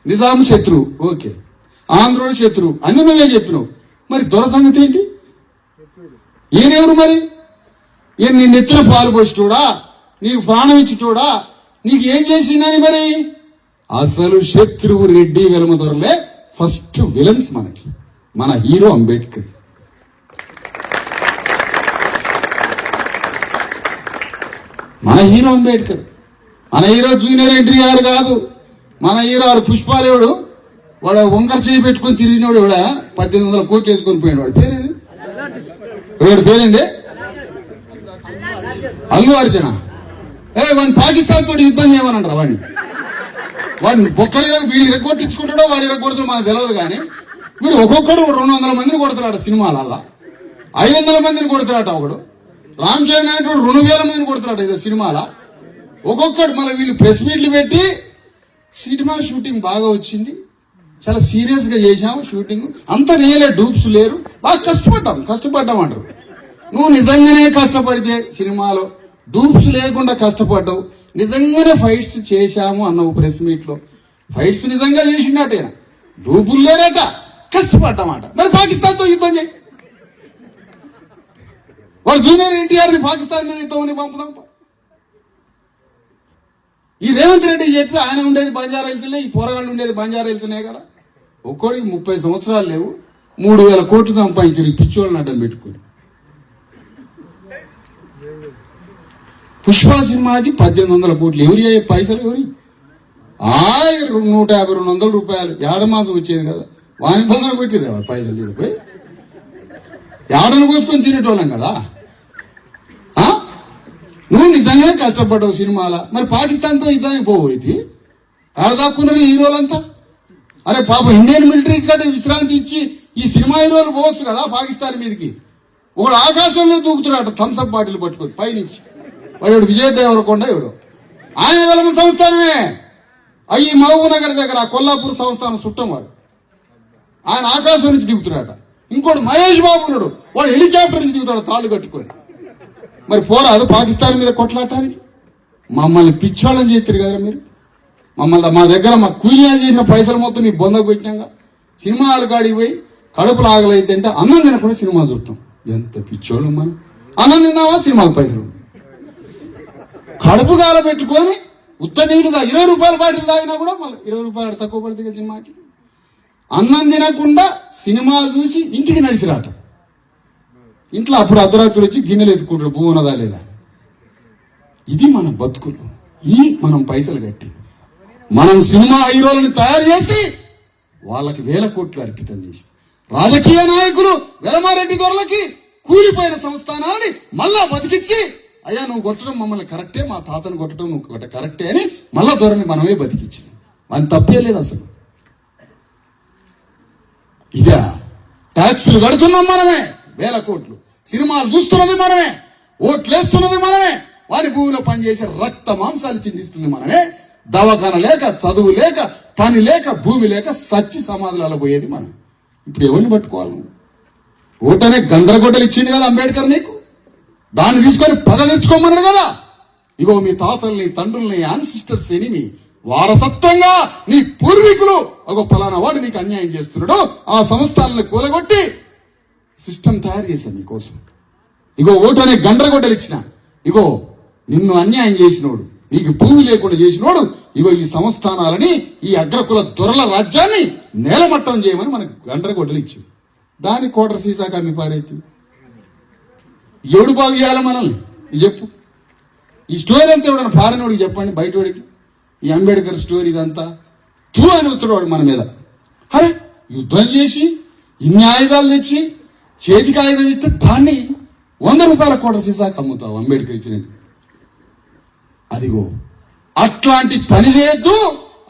నిజాం శత్రువు, ఓకే. ఆంధ్రోడు శత్రువు అన్ని నువ్వే చెప్పినావు. మరి దొర సంగతి ఏంటి? ఈయనెవరు మరి? ఈయన నీ నెత్తిన పాలు పోసిటోడా, నీకు ప్రాణం ఇచ్చిటోడా, నీకు ఏం చేసిండని? మరి అసలు శత్రువు రెడ్డి వెలమ దొరలే ఫస్ట్ విలన్స్ మనకి. మన హీరో అంబేద్కర్. మన హీరో అంబేద్కర్. మన హీరో జూనియర్ ఎన్టీఆర్ కాదు. మన హీరో వాడు పుష్పాలేవుడు, వాడు వంకర చేయి పెట్టుకొని తిరిగినోడు, వాడ 1800 కోట్లు వేసుకొని పోయాడు. వాడి పేరేది? వాడి పేరేంది? అల్లు అర్జున. వాడిని పాకిస్తాన్ తోటి యుద్ధం చేయమనంటారా? వాడిని బొక్కలు వీడి ఇరగొట్టించుకుంటాడో వాడు ఇరగొడుతాడో మనకు తెలియదు. కానీ వీడు ఒక్కొక్కడు 200 మందిని కొడతాడు సినిమాలల్లా, 500 మందిని కొడతాడట ఒకడు. రామ్ చరణ్ అంటే 2000 మందిని కొడతాడట ఇదో సినిమాల ఒక్కొక్కడు. మళ్ళీ వీళ్ళు ప్రెస్ మీట్లు పెట్టి సినిమా షూటింగ్ బాగా వచ్చింది, చాలా సీరియస్ గా చేశాము షూటింగ్, అంత నేలే, డూప్స్ లేరు, బాగా కష్టపడ్డాం అంటారు. నువ్వు నిజంగానే కష్టపడితే సినిమాలో డూప్స్ లేకుండా కష్టపడ్డావు, నిజంగానే ఫైట్స్ చేశాము అన్నావు ప్రెస్ మీట్ లో. ఫైట్స్ నిజంగా చేసిండటేనా, డూపులు లేరట, కష్టపడ్డామాట. మరి పాకిస్తాన్ తో యుద్ధం చేయి. వాడు జూనియర్ ఎన్టీఆర్ ని పాకిస్తాన్ మీద యుద్ధం పంపుదాం. ఈ రేవంత్ రెడ్డి చెప్పి ఆయన ఉండేది బంజారా హిల్స్నే, ఈ పోరగాళ్ళు ఉండేది బంజారా హిల్స్నే కదా. ఒక్కోడికి 30 సంవత్సరాలు లేవు, 3000 కోట్లు సంపాదించాడు ఈ పిచ్చోళ్ళని అడ్డం పెట్టుకుని. పుష్ప సినిమాకి 1800 కోట్లు. ఎవరి పైసలు ఎవరి? 150-200 రూపాయలు ఏడమాసం వచ్చేది కదా, వాని పొందర కొట్టిరు పైసలు తీసుకుపోయి. ఏడను కోసుకొని తినేటోళ్ళం కదా. నువ్వు నిజంగా కష్టపడ్డావు సినిమాల, మరి పాకిస్తాన్తో యుద్ధానికి పోవైతే ఆడ దాక్కున్నారు హీరోలంతా. అరే పాపం ఇండియన్ మిలిటరీకి కదా విశ్రాంతి ఇచ్చి ఈ సినిమా హీరోలు పోవచ్చు కదా పాకిస్తాన్ మీదకి. ఒకడు ఆకాశంలో దూకుతున్నాడు థమ్స్అప్ బాటిల్ పట్టుకొని పైనుంచి. వాడు విజయ్ దేవరకొండ, ఎవడు ఆయన వెలమ సంస్థానమే. అయ్యి మహబూబ్ నగర్ దగ్గర కొల్లాపూర్ సంస్థానం చుట్టం వాడు. ఆయన ఆకాశం నుంచి దిగుతున్నాడట. ఇంకోటి మహేష్ బాబు ఉన్నాడు, వాడు హెలికాప్టర్ నుంచి దిగుతాడు తాళ్ళు కట్టుకొని. మరి పోరాదు పాకిస్తాన్ మీద కొట్లాడటానికి? మమ్మల్ని పిచ్చోళ్ళని చేస్తారు కదా మీరు. మమ్మల్ని మా దగ్గర మా కూలీలు చేసిన పైసలు మొత్తం మీ బొందకు పెట్టినాక సినిమాలు కాడికి పోయి కడుపులు ఆగలైతే అంటే అన్నం తినకుండా సినిమా చూడటం. ఎంత పిచ్చోళ్ళు మనం. అన్నం తిందామా, సినిమాల పైసలు. కడుపు గాల పెట్టుకొని ఉత్త నీళ్ళు 20 రూపాయల బాటిల్ తాగినా కూడా మళ్ళీ 20 రూపాయలు తక్కువ పడుతుంది సినిమాకి. అన్నం తినకుండా సినిమా చూసి ఇంటికి నడిచిరాట. ఇంట్లో అప్పుడు అర్ధరాత్రి వచ్చి గిన్నెలు ఎత్తుకుంటారు భూమి ఉన్నదా లేదా. ఇది మన బతుకులు. ఈ మనం పైసలు కట్టి మనం సినిమా హీరోలను తయారు చేసి వాళ్ళకి 1000 కోట్లు అర్పితం చేసి రాజకీయ నాయకులు వెలమారెడ్డి దొరలకి కూలిపోయిన సంస్థానాలని మళ్ళా బతికిచ్చి, అయ్యా నువ్వు కొట్టడం మమ్మల్ని కరెక్టే, మా తాతను కొట్టడం నువ్వు కరెక్టే అని మళ్ళా దొరని మనమే బతికిచ్చింది. అని తప్పే లేదు అసలు. ఇక ట్యాక్సులు కడుతున్నాం మనమే 1000 కోట్లు, సినిమాలు చూస్తున్నది మనమే, ఓట్లేస్తున్నది మనమే, వారి భూమిలో పనిచేసే రక్త మాంసాలు చిందిస్తుంది మనమే. దవాఖాన లేక, చదువు లేక, పని లేక, భూమి లేక సచ్చి సమాధులలో పోయేది మనం. ఇప్పుడు ఎవరిని పట్టుకోవాలి నువ్వు? ఓటనే గండ్రగొడ్డలు ఇచ్చిండు కదా అంబేద్కర్ నీకు, దాన్ని తీసుకొని పగ తెచ్చుకోమన్నాడు కదా. ఇగో మీ తాతల్ని, తండ్రుల్ని, యాన్సిస్టర్స్ ఎనిమి వారసత్వంగా నీ పూర్వీకులు ఒక ఫలానా వాడు నీకు అన్యాయం చేస్తున్నాడు, ఆ సంస్థలను కూలగొట్టి సిస్టమ్ తయారు చేశాను మీకోసం. ఇగో ఓటు అనే గండ్రగొడ్డలు ఇచ్చిన, ఇగో నిన్ను అన్యాయం చేసినోడు, నీకు భూమి లేకుండా చేసినోడు, ఇగో ఈ సంస్థానాలని, ఈ అగ్రకుల దొరల రాజ్యాన్ని నేలమట్టం చేయమని మనకు గండ్రగొడ్డలు ఇచ్చింది. దాని కోటర్ సీసా కమ్మి పారైతుంది. ఎవడు బాగు చేయాలి మనల్ని? ఇది చెప్పు. ఈ స్టోరీ అంతా ఎవడన్నా పారినోడికి చెప్పండి, బయటోడికి. ఈ అంబేద్కర్ స్టోరీ ఇదంతా తూ అని వస్తున్నాడు మన మీద. అరే యుద్ధం చేసి ఇన్ని ఆయుధాలు తెచ్చి చేతికి ఆయుధం ఇస్తే దాన్ని 100 రూపాయల కోట సీసాకి అమ్ముతావు అంబేద్కర్ ఇచ్చినది. అదిగో అట్లాంటి పని చేయొద్దు.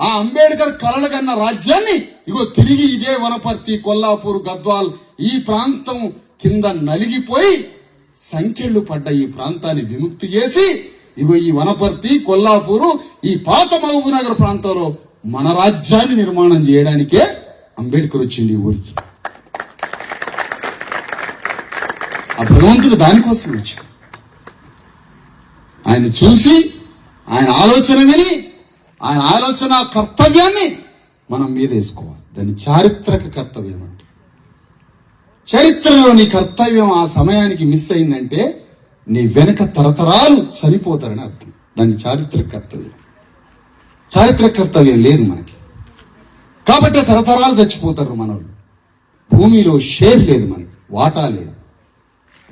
ఆ అంబేద్కర్ కలలు కన్న రాజ్యాన్ని ఇగో తిరిగి ఇదే వనపర్తి, కొల్లాపూర్, గద్వాల్ ఈ ప్రాంతం కింద నలిగిపోయి సంఖ్యలు పడ్డ ఈ ప్రాంతాన్ని విముక్తి చేసి ఇగో ఈ వనపర్తి, కొల్లాపూరు, ఈ పాత మహబూబ్నగర్ ప్రాంతంలో మన రాజ్యాన్ని నిర్మాణం చేయడానికే అంబేద్కర్ వచ్చింది ఈ ఊరికి. ఆ భగవంతుడు దానికోసం వచ్చాడు. ఆయన చూసి ఆయన ఆలోచన విని ఆయన ఆలోచన కర్తవ్యాన్ని మనం మీద వేసుకోవాలి. దాన్ని చారిత్రక కర్తవ్యం అంటే. చరిత్రలో నీ కర్తవ్యం ఆ సమయానికి మిస్ అయిందంటే నీ వెనక తరతరాలు చనిపోతారని అర్థం. దాన్ని చారిత్రక కర్తవ్యం. చారిత్రక కర్తవ్యం లేదు మనకి కాబట్టి తరతరాలు చచ్చిపోతారు మనోళ్ళు. భూమిలో షేర్ లేదు, మనకి వాటా లేదు.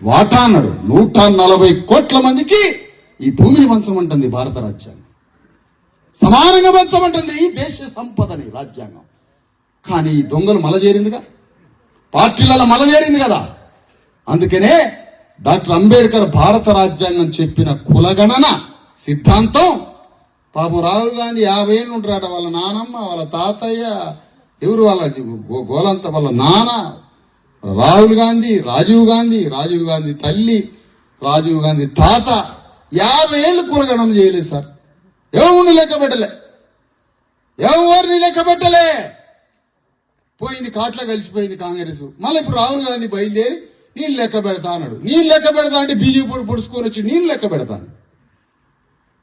వాటా అన్నాడు 140 కోట్ల మందికి ఈ భూమిని పంచమంటుంది భారత రాజ్యాంగం. సమానంగా పంచమంటుంది ఈ దేశ సంపదని రాజ్యాంగం. కానీ ఈ దొంగలు మలజేరిందిగా, పార్టీలలో మలజేరింది కదా. అందుకనే డాక్టర్ అంబేద్కర్ భారత రాజ్యాంగం చెప్పిన కులగణన సిద్ధాంతం పాపం రాహుల్ గాంధీ 50 ఏళ్ళు ఉంటారట. వాళ్ళ నానమ్మ, వాళ్ళ తాతయ్య, ఎవరు వాళ్ళ గోలంత వాళ్ళ నాన్న రాహుల్ గాంధీ, రాజీవ్ గాంధీ తల్లి, రాజీవ్ గాంధీ తాత 50 ఏళ్ళు కులగణన చేయలేదు సార్. ఎవరిని లెక్క పెట్టలే. పోయింది, కాట్లా కలిసిపోయింది కాంగ్రెస్. మళ్ళీ ఇప్పుడు రాహుల్ గాంధీ బయలుదేరి నేను లెక్క పెడతా అన్నాడు. నేను లెక్క పెడతా అంటే బీజేపీ పొడుచుకొని వచ్చి నేను లెక్క పెడతాను.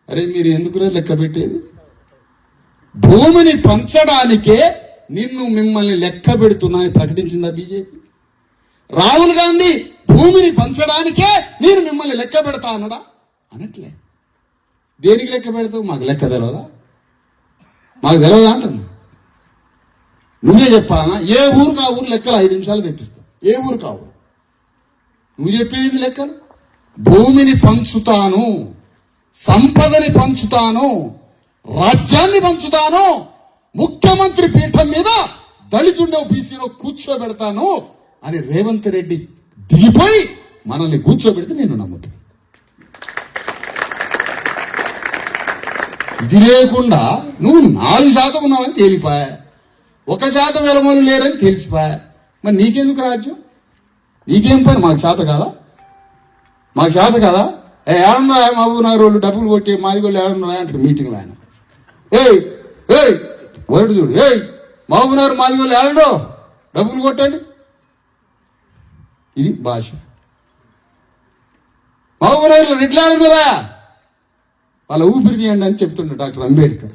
అరే మీరు ఎందుకురా లెక్క పెట్టేది? భూమిని పంచడానికే మిమ్మల్ని లెక్క పెడుతున్నా అని ప్రకటించిందా బీజేపీ? రాహుల్ గాంధీ భూమిని పంచడానికే నేను మిమ్మల్ని లెక్క పెడతా అన్నడా? అనట్లే. దేనికి లెక్క పెడతావు? మాకు లెక్క తెలియదా? మాకు తెలియదా అంటున్నా. నువ్వే చెప్పాలన్నా? ఏ ఊరికి ఆ ఊరు లెక్కలు 5 నిమిషాలు తెప్పిస్తావు. ఏ ఊరికి ఆ ఊరు నువ్వు చెప్పేది లెక్కలు. భూమిని పంచుతాను, సంపదని పంచుతాను, రాజ్యాన్ని పంచుతాను, ముఖ్యమంత్రి పీఠం మీద దళితుండే బీసీలో కూర్చోబెడతాను అని రేవంత్ రెడ్డి దిగిపోయి మనల్ని కూర్చోబెడితే నేను నమ్ముతాను. ఇది లేకుండా నువ్వు 4% ఉన్నావని తేలిపోయా, 1% వెలమోలు లేరని తెలిసిపోయా. మరి నీకెందుకు రాజ్యం? నీకేం పని? మాకు చేత కాదా? ఏడన్నారా మహబూబ్నగర్ వాళ్ళు డబ్బులు కొట్టి మాదిగోళ్ళు ఏడన్నారా అంటారు మీటింగ్లో ఆయన. వరడు చూడు, మహబూబ్నగర్ మాదిగోళ్ళు ఏడండో డబ్బులు కొట్టండి. ఇది భాష. మహబూబ్నగర్లో రెడ్లు ఆడున్నారా? వాళ్ళ ఊపిరి తీయండి అని చెప్తుండే డాక్టర్ అంబేద్కర్.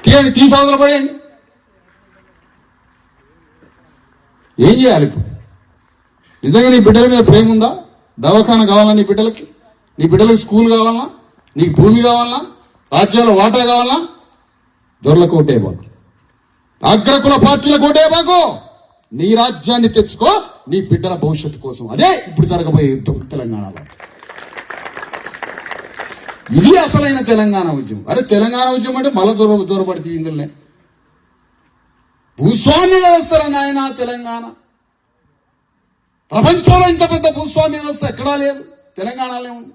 తీయండి, తీసవతల పడేయండి. ఏం చేయాలి ఇప్పుడు? నిజంగా నీ బిడ్డల మీద ప్రేమ ఉందా? దవాఖాన కావాలా నీ బిడ్డలకి? నీ బిడ్డలకి స్కూల్ కావాలా? నీకు భూమి కావాలా? రాజ్యాల్లో వాటా కావాలా? దొరలకు ఓటేయబాకు, అగ్రకుల పార్టీలకు ఓటేయబాకు. నీ రాజ్యాన్ని తెచ్చుకో నీ బిడ్డల భవిష్యత్తు కోసం. అదే ఇప్పుడు జరగబోయే యుద్ధం తెలంగాణలో. ఇది అసలైన తెలంగాణ ఉద్యమం. అరే తెలంగాణ ఉద్యమం అంటే మళ్ళా దూరపడితే ఇందులోనే భూస్వామ్య వ్యవస్థ నాయన తెలంగాణ. ప్రపంచంలో ఇంత పెద్ద భూస్వామ్య వ్యవస్థ ఎక్కడా లేదు, తెలంగాణలో ఉంది.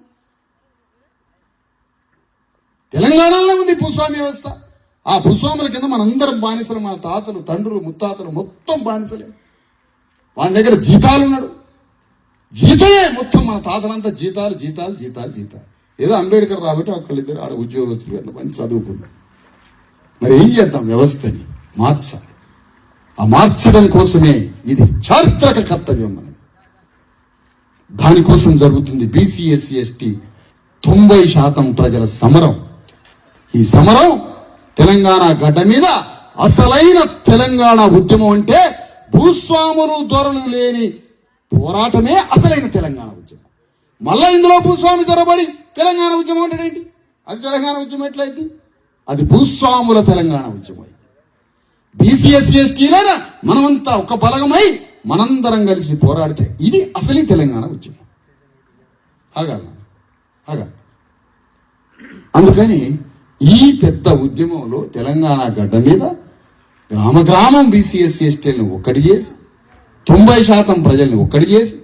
తెలంగాణలో ఉంది భూస్వామ్య వ్యవస్థ. ఆ భూస్వాముల కింద మనందరం బానిసలు. మన తాతలు, తండ్రులు, ముత్తాతలు మొత్తం బానిసలే. వాళ్ళ దగ్గర జీతాలున్నాడు, జీతమే మొత్తం. మన తాతలంతా జీతాలు. ఏదో అంబేద్కర్ రాబట్టి ఒకళ్ళిద్దరు ఆడ ఉద్యోగస్తులు మంచి చదువుకున్నారు. మరి ఏం చేద్దాం? వ్యవస్థని మార్చాలి. ఆ మార్చడం కోసమే ఇది చారిత్రక కర్తవ్యం మనది. దానికోసం జరుగుతుంది బీసీ, ఎస్సీ, ఎస్టీ 90% ప్రజల సమరం. ఈ సమరం తెలంగాణ గడ్డ మీద అసలైన తెలంగాణ ఉద్యమం అంటే భూస్వాములు దొరలు లేని పోరాటమే అసలైన తెలంగాణ ఉద్యమం. మళ్ళా ఇందులో భూస్వామి దొరబడి తెలంగాణ ఉద్యమం అంటే ఏంటి? అది తెలంగాణ ఉద్యమం ఎట్లయింది? అది భూస్వాముల తెలంగాణ ఉద్యమం. బీసీ, ఎస్సీ, ఎస్టీలైనా మనమంతా ఒక బలగమై మనందరం కలిసి పోరాడితే ఇది అసలీ తెలంగాణ ఉద్యమం. ఆగా అందుకని ఈ పెద్ద ఉద్యమంలో తెలంగాణ గడ్డ మీద గ్రామ గ్రామం బీసీ ఎస్సీ ఎస్టీలను ఒక్కటి చేసి 90% ప్రజల్ని ఒక్కటి చేసి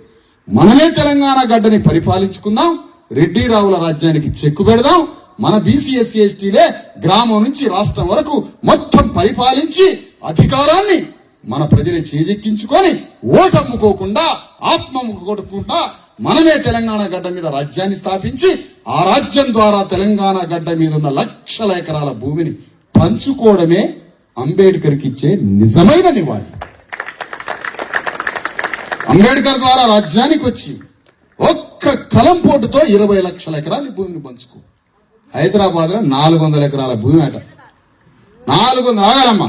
మనమే తెలంగాణ గడ్డని పరిపాలించుకుందాం. రెడ్డి రావుల రాజ్యానికి చెక్కు పెడదాం. మన బీసీ ఎస్సీ ఎస్టీలే గ్రామం నుంచి రాష్ట్రం వరకు మొత్తం పరిపాలించి అధికారాన్ని మన ప్రజలు చేజెక్కించుకొని ఓటమ్ముకోకుండా ఆత్మముకోకుండా మనమే తెలంగాణ గడ్డ మీద రాజ్యాన్ని స్థాపించి ఆ రాజ్యం ద్వారా తెలంగాణ గడ్డ మీద ఉన్న లక్షల ఎకరాల భూమిని పంచుకోవడమే అంబేద్కర్కి ఇచ్చే నిజమైన నివాళి. అంబేద్కర్ ద్వారా రాజ్యానికి వచ్చి ఒక్క కలంపోటుతో 20 లక్షల ఎకరాల భూమిని పంచుకో. హైదరాబాద్ లో 400 ఎకరాల భూమి అట. 400 ఆగాలమ్మా,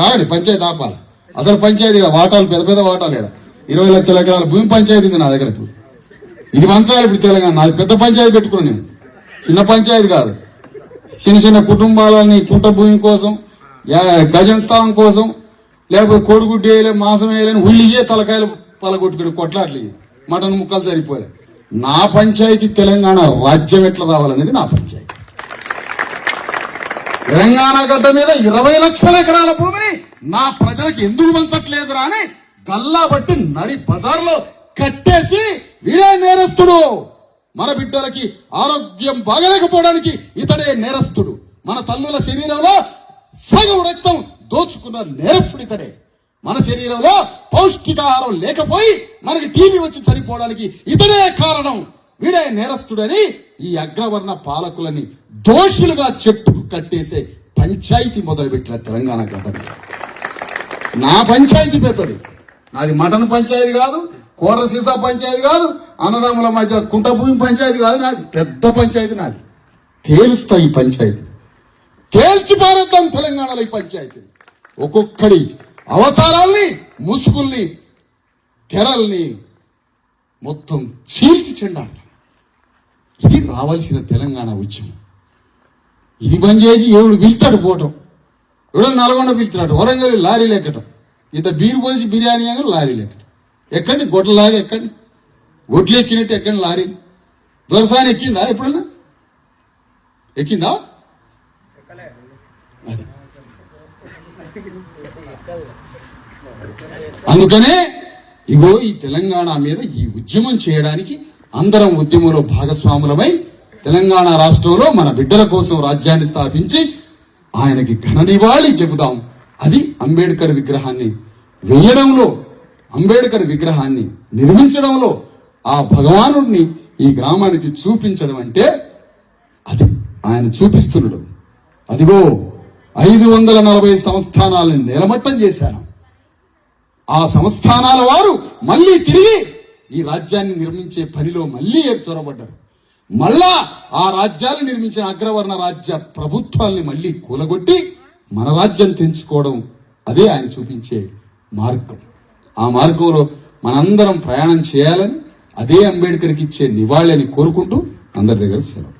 ఆగండి, పంచాయతీ ఆపాలి. అసలు పంచాయతీ వాటాలు పెద్ద పెద్ద వాటాలు ఇక్కడ 20 లక్షల ఎకరాల భూమి పంచాయతీ ఉంది నా దగ్గర. ఇప్పుడు ఇది పంచాలి. ఇప్పుడు తెలంగాణ నాది పెద్ద పంచాయతీ పెట్టుకున్నాను నేను, చిన్న పంచాయతీ కాదు. చిన్న చిన్న కుటుంబాలని కుంట భూమి కోసం, గజం స్థానం కోసం, లేకపోతే కోడిగుడ్డు వేయలేని, మాంసం వేయలేని, ఉల్లిగే తలకాయలు పలగొట్టుకుని కొట్లాట్లు మటన్ ముక్కలు సరిపోలే. నా పంచాయతీ తెలంగాణ రాజ్యం ఎట్లా రావాలనేది నా పంచాయతీ. తెలంగాణ గడ్డ మీద 20 లక్షల ఎకరాల భూమిని నా ప్రజలకు ఎందుకు పంచట్లేదురా అని గల్లా బట్టి నడి బజార్లో కట్టేసి వీడే నేరస్తుడు, మన బిడ్డలకి ఆరోగ్యం బాగలేకపోవడానికి ఇతడే నేరస్తుడు, మన తల్లుల శరీరంలో సగం రక్తం దోచుకున్న నేరస్తుడు ఇతడే, మన శరీరంలో పౌష్టికాహారం లేకపోయి మనకి టీబీ వచ్చి చనిపోవడానికి ఇతడే కారణం, వీడే నేరస్తుడని ఈ అగ్రవర్ణ పాలకులని దోషులుగా చెట్టుకు కట్టేసే పంచాయతీ మొదలుపెట్టిన తెలంగాణ గడ్డ మీద. నా పంచాయతీ పెద్దది, నాది మటన్ పంచాయతీ కాదు, కోట్ర సీసా పంచాయతీ కాదు, అన్నదమ్ముల మధ్య కుంట భూమి పంచాయతీ కాదు, నాది పెద్ద పంచాయతీ. నాది తేలుస్తా ఈ పంచాయతీ, తేల్చి పారేద్దాం తెలంగాణలో ఈ పంచాయతీ. ఒక్కొక్కడి అవతారాల్ని, ముసుగుల్ని, తెరల్ని మొత్తం చీల్చి చెండాట. ఇది రావాల్సిన తెలంగాణ ఉద్యమం. ఇది బంద్ చేసి ఎవడు పిలుతాడు పోవటం, ఎవడో నల్గొండ పిలుతున్నాడు, వరంగల్ లారీలు ఎక్కటం, ఇంత బీరు పోసి బిర్యానీ లారీలు ఎక్కటం. ఎక్కండి, గొడ్లలాగా ఎక్కండి, గొడ్లు ఎక్కినట్టు ఎక్కండి లారీలు. దొరసాని ఎక్కిందా ఎప్పుడన్నా? ఎక్కిందా? అందుకనే ఇగో ఈ తెలంగాణ మీద ఈ ఉద్యమం చేయడానికి అందరం ఉద్యమంలో భాగస్వాములమై తెలంగాణ రాష్ట్రంలో మన బిడ్డల కోసం రాజ్యాన్ని స్థాపించి ఆయనకి ఘన నివాళి చెబుదాం. అది అంబేద్కర్ విగ్రహాన్ని వేయడంలో, అంబేద్కర్ విగ్రహాన్ని నిర్మించడంలో ఆ భగవానుడిని ఈ గ్రామానికి చూపించడం అంటే అది ఆయన చూపిస్తున్నాడు. అదిగో 540 సంస్థానాలను నిలమట్టం చేశాను. ఆ సంస్థానాల వారు మళ్ళీ తిరిగి ఈ రాజ్యాన్ని నిర్మించే పనిలో మళ్ళీ చొరబడ్డారు. మళ్ళా ఆ రాజ్యాలు నిర్మించిన అగ్రవర్ణ రాజ్య ప్రభుత్వాల్ని మళ్ళీ కూలగొట్టి మన రాజ్యం తెంచుకోవడం, అదే ఆయన చూపించే మార్గం. ఆ మార్గంలో మనందరం ప్రయాణం చేయాలని, అదే అంబేద్కర్కి ఇచ్చే నివాళి అని కోరుకుంటూ అందరి దగ్గర సెలవు.